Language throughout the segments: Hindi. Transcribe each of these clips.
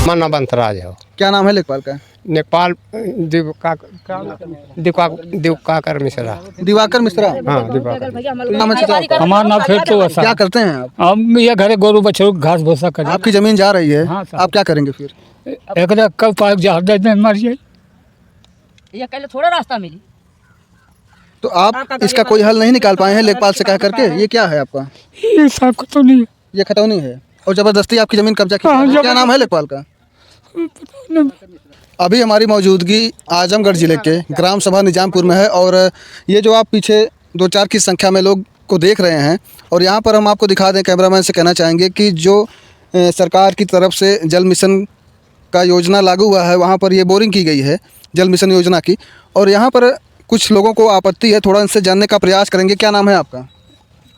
मन्ना बंतराज है। क्या नाम है लेखपाल का? नेपाल दिवाकर मिश्रा। दिवाकर मिश्रा। हाँ दिवाकर। नाम है चाचा? हमारा नाम फिर तो क्या करते हैं आप? हम ये घरे गोरू बछड़ों घास भूसा कर आपकी जमीन जा रही है, हाँ, साहब। आप क्या करेंगे फिर? एक कब पाइप जहाज दे मर जाए। ये कल थोड़ा रास्ता मिली तो आप इसका कोई हल नहीं निकाल पाए हैं लेखपाल से कह करके? ये क्या है आपका? ये सब तो नहीं है। ये खतौनी है और जबरदस्ती आपकी जमीन कब्जा की। हाँ, क्या नाम है लेखपाल का? अभी हमारी मौजूदगी आजमगढ़ जिले के ग्राम सभा निजामपुर में है और ये जो आप पीछे 2-4 की संख्या में लोग को देख रहे हैं और यहाँ पर हम आपको दिखा दें, कैमरामैन से कहना चाहेंगे कि जो सरकार की तरफ से जल मिशन का योजना लागू हुआ है, वहाँ पर ये बोरिंग की गई है जल मिशन योजना की, और यहाँ पर कुछ लोगों को आपत्ति है। थोड़ा इनसे जानने का प्रयास करेंगे। क्या नाम है आपका?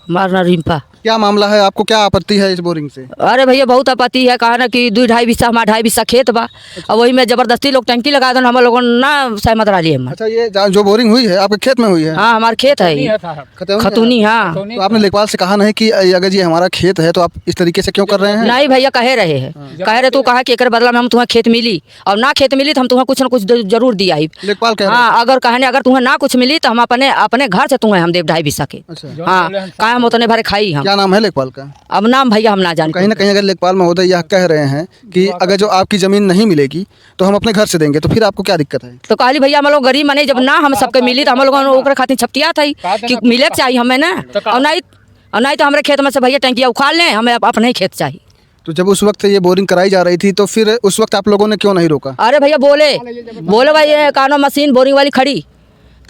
मारना रिम्पा। क्या मामला है, आपको क्या आपत्ति है इस बोरिंग से? अरे भैया बहुत आपत्ति है, कहा ना कि 2-2.5 बिस्सा हमारा 2.5 बिस्सा खेत बा और वही में जबरदस्ती लोग टंकी लगा दो, हम लोगों ना सहमत रही है। अच्छा, ये जो बोरिंग हुई है आपके खेत में हुई है? हाँ हमारा खेत है ये। खतौनी। हाँ तो आपने लेखपाल से कहा नहीं कि अगर ये हमारा खेत है तो आप इस तरीके से क्यों कर रहे हैं? नहीं भैया कहे रहे हैं, कह रहे तू कहा कि एक बदला में हम तुम्हें खेत मिली और ना खेत मिली तो हम तुम्हें कुछ न कुछ जरूर दिया ही। लेखपाल कह रहे हैं। हाँ अगर कहने अगर तुम्हें ना कुछ मिली तो हम अपने घर से तुम्हें हम देव 2.5 बिस्सा के। अच्छा, हाँ कहा हम उतने भरे खाई हम। क्या नाम है लेखपाल का? अब नाम भैया हम ना जाने। कहीं ना कहीं अगर लेखपाल महोदय यह कह रहे हैं कि अगर जो आपकी जमीन नहीं मिलेगी तो हम अपने घर से देंगे, तो फिर आपको क्या दिक्कत है? तो कहली भैया हम लोग गरीब मने जब ना हम सबके मिली तो हम लोग खातिर छपतिया था कि मिले के चाहिए हमें ना, और नहीं तो हमारे खेत में से भैया टंकिया उखाड़ लें, हमें अपने ही खेत चाहिए। तो जब उस वक्त ये बोरिंग कराई जा रही थी तो फिर उस वक्त आप लोगों ने क्यों नहीं रोका? अरे भैया बोले भाई ये कानो मशीन बोरिंग वाली खड़ी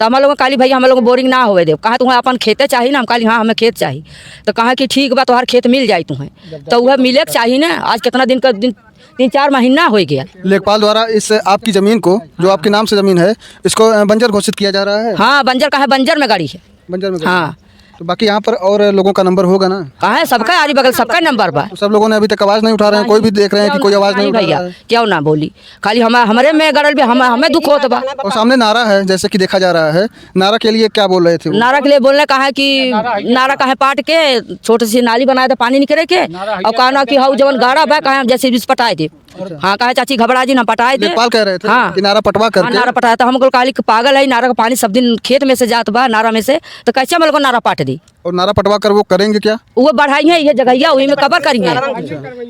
तो हम लोग काली भैया हम लोग बोरिंग ना होवे दे, कहा तुम्हें अपन खेते चाहिए ना, हम काली हाँ हमें खेत चाहिए, तो कहा कि ठीक बा तुम्हार खेत मिल जाए तुम्हें, तो वह मिले के चाहिए ना। आज कितना दिन का 3-4 महीना हो गया। लेखपाल द्वारा इस आपकी जमीन को, जो आपके नाम से जमीन है, इसको बंजर घोषित किया जा रहा है। हाँ बंजर का है, बंजर में गाड़ी है। बंजर में? हाँ तो बाकी यहाँ पर और लोगों का नंबर होगा ना? कहा है सबका आरी बगल सबका नंबर बा। तो सब लोगों ने अभी तक आवाज नहीं उठा रहे हैं, कोई भी देख रहे हैं कि कोई आवाज नहीं उठा भैया रहा है। क्यों ना बोली, खाली हमारे में गड़ल भी हमें दुख होता बा। और सामने नारा है जैसे कि देखा जा रहा है, नारा के लिए क्या बोल रहे थे वो? नारा के लिए बोलने कहा है कि नारा कहा पाट के छोटी सी नाली बनाए थे पानी निकले के, और कहा कि हाउ जवन गाड़ा बा कहा जैसे बीस पटाए दे। हाँ कहा चाची घबरा जी ना पटाए दे। लेखपाल कह रहे थे हाँ कि नारा पटवा करके। नारा पटाया था, हमको काली पागल है, नारा का पानी सब दिन खेत में से जात बा नारा में से, तो कैसे हम लोग को नारा पाट दी? और नारा पटवा कर वो करेंगे क्या? वो बढ़ाई है ये जगह वही में कबर करिए,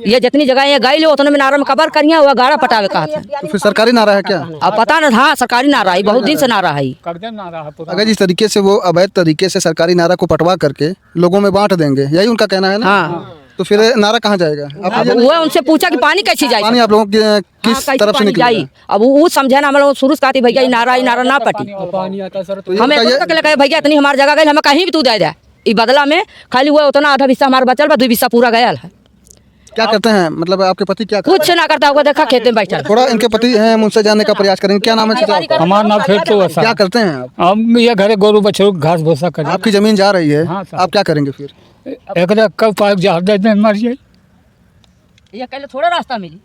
ये जितनी जगह ये गई उतने में नारा में कबर करिए, वो गाड़ा पटावे कहा था। तो फिर सरकारी नारा है क्या? अब पता ना। हाँ सरकारी नारा है, बहुत दिन से नारा है। अगर जिस तरीके से वो अवैध तरीके से सरकारी नारा को पटवा करके लोगों में बांट देंगे, यही उनका कहना है ना? हाँ तो फिर नारा कहाँ जाएगा? अब वो उनसे पूछा कि पानी कैसे जाए, पानी आप लोगों की किस तरफ से निकलेगा? अब वो समझे ना, हम लोग शुरू से कहती भैया ये नारा ना पटी, तो हमें भैया इतनी हमारी जगह गई, हमें कहीं भी तू दे दे, ई बदला में खाली हुआ उतना आधा बिस्सा हमारा बचल बा, 2 बिस्सा पूरा गया है। क्या करते हैं, मतलब आपके पति क्या करते कुछ ना करता होगा, देखा खेत में बैठा। थोड़ा इनके पति हैं, उनसे जानने का प्रयास करेंगे। क्या नाम है चाचा? हमारा नाम फिर तो क्या करते हैं आप? हम ये घरे गोरू बछड़ों घास भूसा कर आपकी जमीन जा रही है, हाँ, साहब। आप क्या करेंगे फिर? एक कब पाइप जहाज दे मर जाए। ये कल थोड़ा रास्ता मिली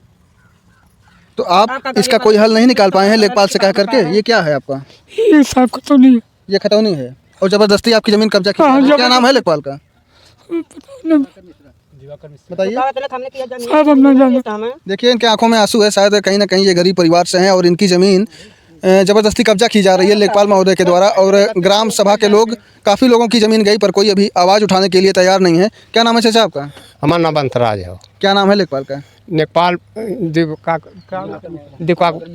तो आप इसका कोई हल नहीं निकाल पाए हैं लेखपाल से कह करके? ये क्या है आपका? ये सब तो नहीं है। ये खतौनी है और जबरदस्ती आपकी जमीन कब्जा की। हाँ, क्या नाम है लेखपाल का? बताइए। सब हम ना जाने। देखिए इनके आंखों में आंसू है, शायद कहीं ना कहीं ये गरीब परिवार से हैं और इनकी जमीन जबरदस्ती कब्जा की जा रही है लेखपाल महोदय के द्वारा, और ग्राम सभा के लोग, काफ़ी लोगों की ज़मीन गई पर कोई अभी आवाज़ उठाने के लिए तैयार नहीं है। क्या नाम है चाचा आपका? मन्ना बंतराज है। क्या नाम है लेखपाल का? नेपाल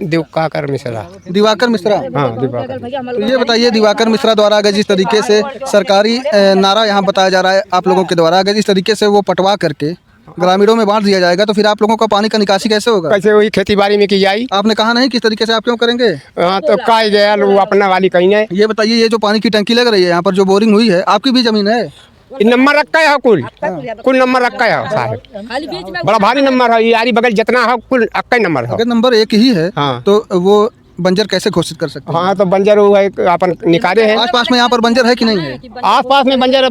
दिवाकर मिश्रा। दिवाकर मिश्रा। हाँ दिवाकर। तो ये बताइए, दिवाकर मिश्रा द्वारा अगर जिस तरीके से सरकारी नारा यहाँ बताया जा रहा है आप लोगों के द्वारा, अगर जिस तरीके से वो पटवा करके ग्रामीणों में बांट दिया जाएगा तो फिर आप लोगों का पानी का निकासी कैसे होगा? कैसे वही खेती बाड़ी में की जाए? आपने कहा नहीं किस तरीके से आप क्यों करेंगे? हाँ तो का गया वो अपना वाली कहीं है। ये बताइए, ये जो पानी की टंकी लग रही है यहाँ पर, जो बोरिंग हुई है, आपकी भी जमीन है? नंबर रखा है कुल नंबर रखा है साहब, बड़ा भारी नंबर है, यारी बगल जितना है कुल अक्का नंबर है। अगर नंबर एक ही है हाँ। तो वो बंजर कैसे घोषित कर सकते हैं? हाँ तो बंजर वो है अपन निकाले हैं। आस पास में यहाँ पर बंजर है कि नहीं है? आस पास में बंजर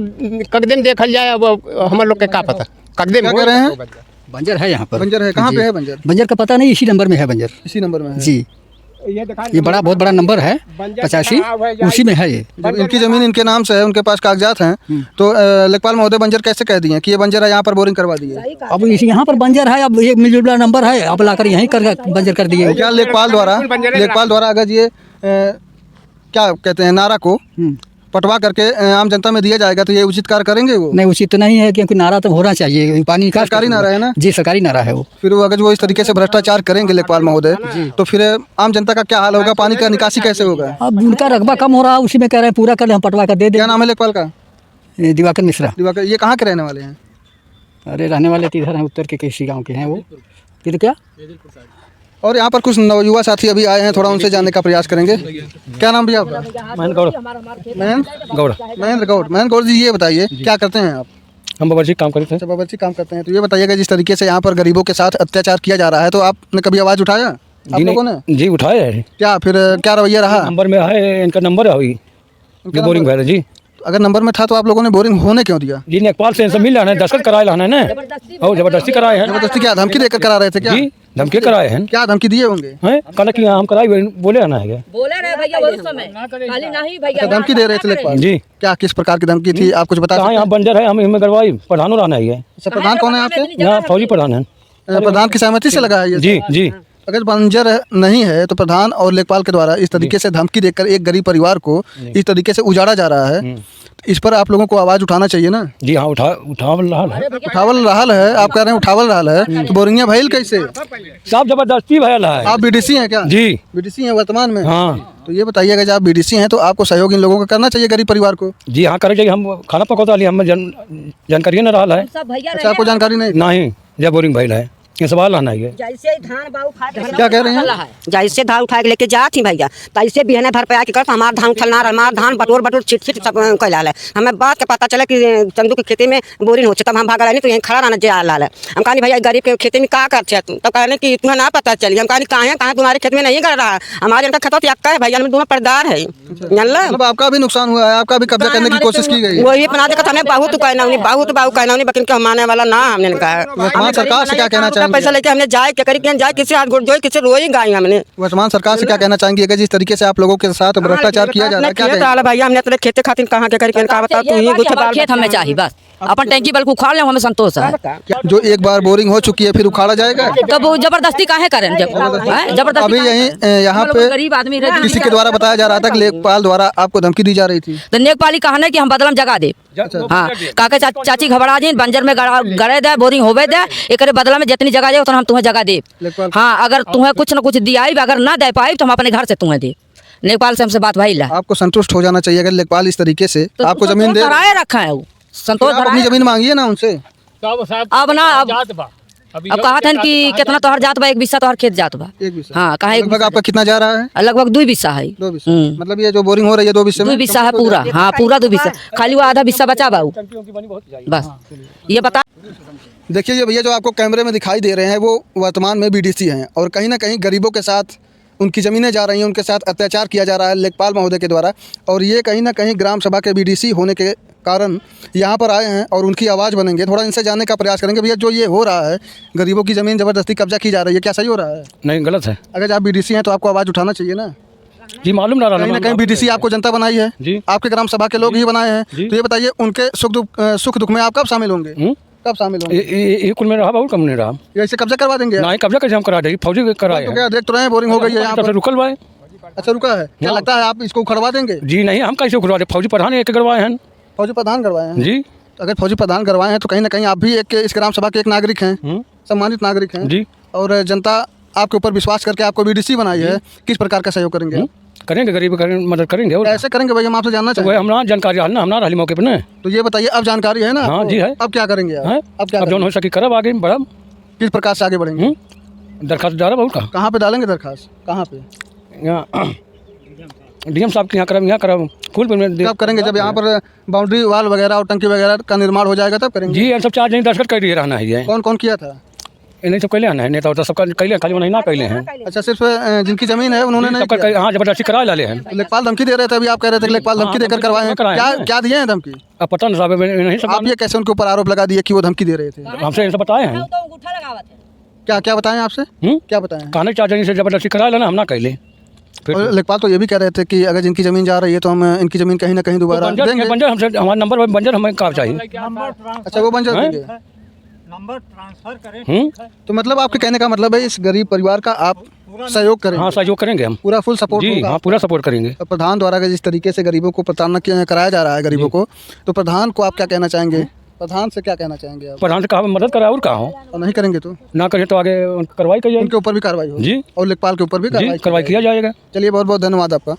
कदम देखल जाए, वो हम लोग के क्या पता कदम क्या कह रहे हैं? बंजर है यहाँ पर। बंजर है, कहाँ पे है बंजर? बंजर का पता नहीं, इसी नंबर में है बंजर। इसी नंबर में है जी। ये बड़ा बहुत बड़ा नंबर है 85, उसी में है ये। जब इनकी ज़मीन इनके नाम से है, उनके पास कागजात हैं, तो लेखपाल महोदय बंजर कैसे कह दिए कि ये बंजर है, यहाँ पर बोरिंग करवा दिए? अब यहाँ पर बंजर है, अब ये मिडिल वाला नंबर है, अब लाकर यहीं कर बंजर कर दिए। क्या लेखपाल द्वारा अगर ये क्या कहते हैं नारा को पटवा करके आम जनता में दिया जाएगा तो ये उचित कार्य करेंगे वो? नहीं, उचित तो नहीं है, क्योंकि नारा तो होना चाहिए, पानी निकास सरकारी नारा है ना? जी, सरकारी नारा है वो। फिर वो अगर वो इस तरीके से भ्रष्टाचार करेंगे लेखपाल महोदय, तो फिर आम जनता का क्या हाल होगा? पानी का निकासी कैसे होगा? अब उनका रकबा कम हो रहा है, उसी में कह रहे हैं पूरा कर हम पटवा कर दे दें। क्या नाम है लेखपाल का? दिवाकर मिश्रा। दिवाकर, ये कहाँ के रहने वाले हैं? अरे रहने वाले तो इधर हैं, उत्तर के किसी गाँव के हैं वो। फिर क्या? और यहाँ पर कुछ नवयुवा साथी अभी आए हैं, थोड़ा उनसे जानने का प्रयास करेंगे। क्या नाम भैया आपका? महेंद्र गौड़ जी, ये बताइए क्या करते हैं आप? हम बावर्ची काम करते हैं। बावर्ची काम करते हैं। तो ये बताइएगा, जिस तरीके से यहाँ पर गरीबों के साथ अत्याचार किया जा रहा है, तो आपने कभी आवाज़ उठाया आप लोगों ने? जी उठाया है। क्या फिर क्या रवैया रहा? नंबर में है, इनका नंबर है जो बोरिंग भैया जी। अगर नंबर में था तो आप लोगों ने बोरिंग होने क्यों दिया? जी लेखपाल से इनसे मिल रहा है, दस्तखत कराए लाना है ना, और जबरदस्ती कराए हैं। जबरदस्ती क्या धमकी देकर करा रहे थे क्या? जी धमकी कराए हैं। क्या धमकी दिए होंगे? हैं कल कि हम कराई बोले आना है। बोले रहे भैया उस समय, खाली नहीं भैया धमकी दे रहे थे लेखपाल जी। क्या किस प्रकार की धमकी थी, आप कुछ बता कहाँ सकते यहाँ बंजर है, हम इनमें करवाई, प्रधानों रहना है। हैं? प्रधान कौन है आपके? यहाँ फौजी प्रधान है। प्रधान की सहमति से लगा है ये? जी जी। अगर बंजर नहीं है तो प्रधान और लेखपाल के द्वारा इस तरीके से धमकी देकर एक गरीब परिवार को इस तरीके से उजाड़ा जा रहा है, इस पर आप लोगों को आवाज उठाना चाहिए ना? जी हाँ, उठावल रहा है। उठावल रहा है, आप कह रहे हैं उठावल रहा है, तो बोरिंगिया भइल कैसे? सब जबरदस्ती भयल है। आप बीडीसी हैं क्या? जी बीडीसी हैं वर्तमान में? हाँ। तो ये बताइएगा, जब आप बीडीसी हैं तो आपको सहयोग इन लोगों का करना चाहिए, गरीब परिवार को। जी हाँ करे चाहिए। हम खाना पकौता लिए, हमें जानकारी न रहा है। अच्छा, आपको जानकारी नहीं? जब बोरिंग भइल है, ये सवाल आना है। जैसे धान बाऊ खा क्या कह रहे हैं? जैसे धान उठा के लेके जाती भैया, तैसे बिहने भर पे आके करता हमार धान उठलना, हमार धान बटोर बटोर छिट छिट सब कैला है। हमें बात के पता चला कि चंदू के खेती में बोरिंग हो, तब हम भागा रहे, तो यहीं खड़ा रहना जे आल है। हम कहानी भैया गरीब के खेती में क्या करते तुम? तब कहने कि तुम्हें ना पता चली। हम कहानी कहाँ तुम्हारे खेत में नहीं कर रहा है, हमारे इनका खता क्या है भैया, दोनों पर्दार है। मतलब आपका भी नुकसान हुआ है, आपका भी कब्जा करने की कोशिश की गई? वही अपना देखा हमें बहुत कहना बहुत बाहू कहना, लेकिन क्या माने वाला ना हमने कहा। वर्तमान सरकार से क्या कहना चाहेंगे? पैसा लेके हमने क्या करी जाए, किसी हाथ गुड़ जोई, किसी रोई गाय हमने। वर्तमान सरकार से क्या कहना चाहेंगे अगर जिस तरीके से आप लोगों के साथ भ्रष्टाचार किया जा रहा है? क्या कहेंगे? भैया हमने तेरे खेते खातिर कहाँ के करके का बता, तू ही कुछ खेत हमें चाहिए, बस अपन टैंकी बल को उखाड़ ले, हमें संतोष है। जो एक बार बोरिंग हो चुकी है फिर उखाड़ा जाएगा? तब वो जबरदस्ती काहे करें? जबरदस्ती अभी यहीं यहाँ पे गरीब आदमी रहते, किसी के द्वारा बताया जा रहा था कि लेखपाल द्वारा आपको धमकी दी जा रही थी। तो नेकपाली कहने कि हम बदलम जगा दे। हाँ, काके चाची घबरा जी, बंजर में गड़े दे, बोरिंग होवे दे, एक बदला में जितनी जगह दे उतना हम तुम्हें जगह दे। हाँ, अगर तुम्हें कुछ न कुछ दिया, अगर ना दे पाई तो हम अपने घर से तुम्हें दे। लेखपाल से हमसे बात भाई, आपको संतुष्ट हो जाना चाहिए अगर लेखपाल इस तरीके से तो आपको जमीन दे रखा है। वो संतोष अपनी जमीन मांगिए ना उनसे। अब ना अब कहा था कि कितना तोहर जात बा, एक बिस्सा तोहर खेत जात बा। हाँ, कहा लगभग आपका कितना जा रहा है? लगभग 2 बिस्सा है। 2 बिस्सा, मतलब ये जो बोरिंग हो रही है 2 बिस्से में? 2 बिस्सा है पूरा। हाँ, पूरा 2 बिस्सा, खाली वो आधा बिस्सा बचा बाऊ। बस ये बता। देखिए, ये भैया जो आपको कैमरे में दिखाई दे रहे हैं वो वर्तमान में बीडीसी हैं और कहीं ना कहीं गरीबों के साथ उनकी ज़मीनें जा रही हैं, उनके साथ अत्याचार किया जा रहा है लेखपाल महोदय के द्वारा। और ये कहीं ना कहीं ग्राम सभा के बीडीसी होने के कारण यहाँ पर आए हैं और उनकी आवाज़ बनेंगे। थोड़ा इनसे जानने का प्रयास करेंगे, भैया जो ये हो रहा है, गरीबों की ज़मीन ज़बरदस्ती कब्जा की जा रही है, क्या सही हो रहा है? नहीं, गलत है। अगर आप बीडीसी हैं तो आपको आवाज़ उठाना चाहिए ना? जी मालूम ना कहीं ना कहीं बीडीसी आपको जनता बनाई है जी, आपके ग्राम सभा के लोग ही बनाए हैं। तो ये बताइए, उनके सुख दुख में आप कब शामिल होंगे? कब शामिल होंगे? ये कुल में रहा, बहुत कम नहीं रहा। ऐसे कब्जा करवा देंगे? नहीं, कब्जा कैसे हम करा देंगे? फौजी कराए तो क्या देख तो रहे हैं बोरिंग हो गई है यहाँ पर? रुकल भाई। अच्छा, रुका है। क्या लगता है आप इसको उखड़वा देंगे? जी नहीं, हम कैसे उखड़वा दे? फौजी प्रधान एक करवाए हैं। फौजी प्रधान करवाए हैं जी। अगर फौजी प्रधान करवाए हैं तो कहीं ना कहीं आप भी एक इस ग्राम सभा के एक नागरिक हैं, सम्मानित नागरिक हैं जी। और जनता आपके ऊपर विश्वास करके आपको बीडीसी बनाई है। किस प्रकार का सहयोग करेंगे? करेंगे, गरीब मदद करेंगे। और कैसे करेंगे भैया, हम आपसे जानना तो चाहेंगे। हमारा जानकारी है ना, हमारा हाली मौके पर ना। तो ये बताइए, अब जानकारी है ना? हाँ जी है। अब क्या करेंगे आप? अब क्या अब जो हो सके करब, आगे बढ़ब। किस प्रकार से आगे बढ़ेंगे? दरखास्त डाला बहुत। कहाँ पे डालेंगे दरखास्त? कहाँ पे? यहाँ डीएम साहब के यहाँ करब, यहाँ करब फूल में। कब करेंगे? जब यहाँ पर बाउंड्री वाल वगैरह और टंकी वगैरह का निर्माण हो जाएगा तब करेंगे? जी, सब चार्ज नहीं, दस्खत कर दिए रहना है। कौन कौन किया था? नहीं सब कैले आना है, नेता सबका कैले, खाली नहीं ना कैले हैं। अच्छा, सिर्फ जिनकी जमीन है उन्होंने नहीं किया? हाँ, जबरदस्ती करा लाले हैं। लेखपाल धमकी दे रहे थे, अभी आप कह रहे थे कि लेखपाल धमकी देकर करवाए हैं। क्या दिए हैं धमकी? अब पता नहीं साहब, नहीं सब। आप ये कैसे उनके ऊपर आरोप लगा दिए कि वो धमकी दे रहे थे? हमसे इनसे बताए हैं। क्या क्या बताएं आपसे? क्या बताएं? कहने चार्ज से जबरदस्ती करा लेना, हम ना कैले। फिर और लेखपाल तो ये भी कह रहे थे कि अगर जिनकी ज़मीन जा रही है तो हम इनकी ज़मीन कहीं ना कहीं दोबारा बंजर देंगे। बंजर हमसे हमारा नंबर बंजर हमें कहाँ चाहिए। अच्छा, वो बंजर हैं? देंगे। तो मतलब आपके कहने का मतलब है इस गरीब परिवार का आप सहयोग करेंगे? हाँ सहयोग करेंगे हम पूरा फुल सपोर्ट जी, होगा हाँ पूरा सपोर्ट करेंगे। आपका? प्रधान द्वारा अगर जिस तरीके से गरीबों को प्रताड़ना कराया जा रहा है गरीबों को, तो प्रधान को आप क्या कहना चाहेंगे? प्रधान से क्या कहना चाहेंगे आप? प्रधान से कहा मदद करा और कहा हो, और नहीं करेंगे तो ना करें तो आगे कार्रवाई की जाएगी उनके ऊपर भी कार्रवाई होगी जी और लेखपाल के ऊपर भी जी, कार्रवाई किया जाएगा। चलिए, बहुत बहुत धन्यवाद आपका।